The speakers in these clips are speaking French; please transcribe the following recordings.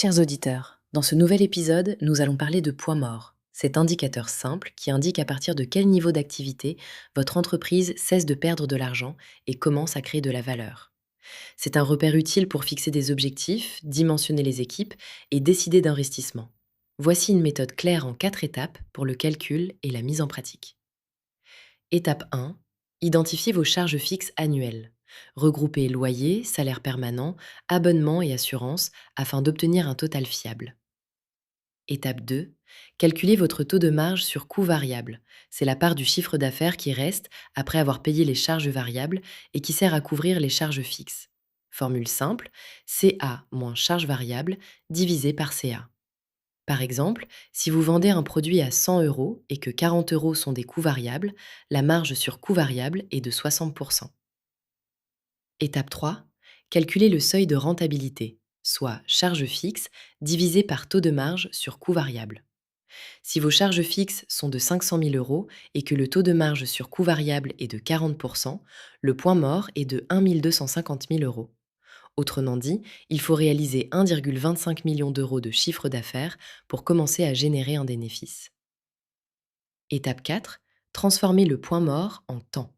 Chers auditeurs, dans ce nouvel épisode, nous allons parler de poids mort, cet indicateur simple qui indique à partir de quel niveau d'activité votre entreprise cesse de perdre de l'argent et commence à créer de la valeur. C'est un repère utile pour fixer des objectifs, dimensionner les équipes et décider d'investissement. Voici une méthode claire en 4 étapes pour le calcul et la mise en pratique. Étape 1. Identifiez vos charges fixes annuelles. Regroupez loyer, salaire permanent, abonnement et assurance afin d'obtenir un total fiable. Étape 2. Calculez votre taux de marge sur coût variable. C'est la part du chiffre d'affaires qui reste après avoir payé les charges variables et qui sert à couvrir les charges fixes. Formule simple, CA moins charge variable divisé par CA. Par exemple, si vous vendez un produit à 100 euros et que 40 euros sont des coûts variables, la marge sur coût variable est de 60%. Étape 3. Calculez le seuil de rentabilité, soit charge fixe divisé par taux de marge sur coût variable. Si vos charges fixes sont de 500 000 euros et que le taux de marge sur coût variable est de 40%, le point mort est de 1 250 000 euros. Autrement dit, il faut réaliser 1,25 million d'euros de chiffre d'affaires pour commencer à générer un bénéfice. Étape 4. Transformez le point mort en temps.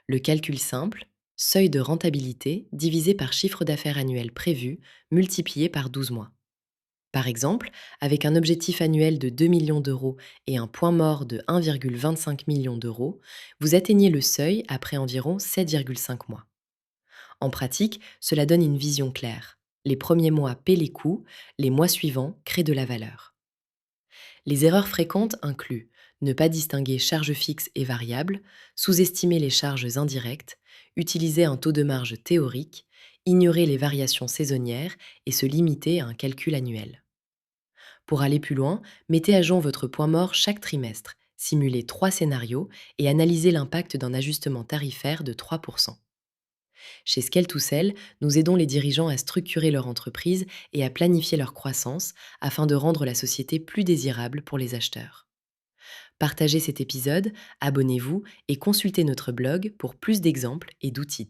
Le calcul simple, seuil de rentabilité divisé par chiffre d'affaires annuel prévu multiplié par 12 mois. Par exemple, avec un objectif annuel de 2 millions d'euros et un point mort de 1,25 million d'euros, vous atteignez le seuil après environ 7,5 mois. En pratique, cela donne une vision claire. Les premiers mois paient les coûts, les mois suivants créent de la valeur. Les erreurs fréquentes incluent ne pas distinguer charges fixes et variables, sous-estimer les charges indirectes, utiliser un taux de marge théorique, ignorer les variations saisonnières et se limiter à un calcul annuel. Pour aller plus loin, mettez à jour votre point mort chaque trimestre, simulez 3 scénarios et analysez l'impact d'un ajustement tarifaire de 3%. Chez Scale2Sell, nous aidons les dirigeants à structurer leur entreprise et à planifier leur croissance afin de rendre la société plus désirable pour les acheteurs. Partagez cet épisode, abonnez-vous et consultez notre blog pour plus d'exemples et d'outils.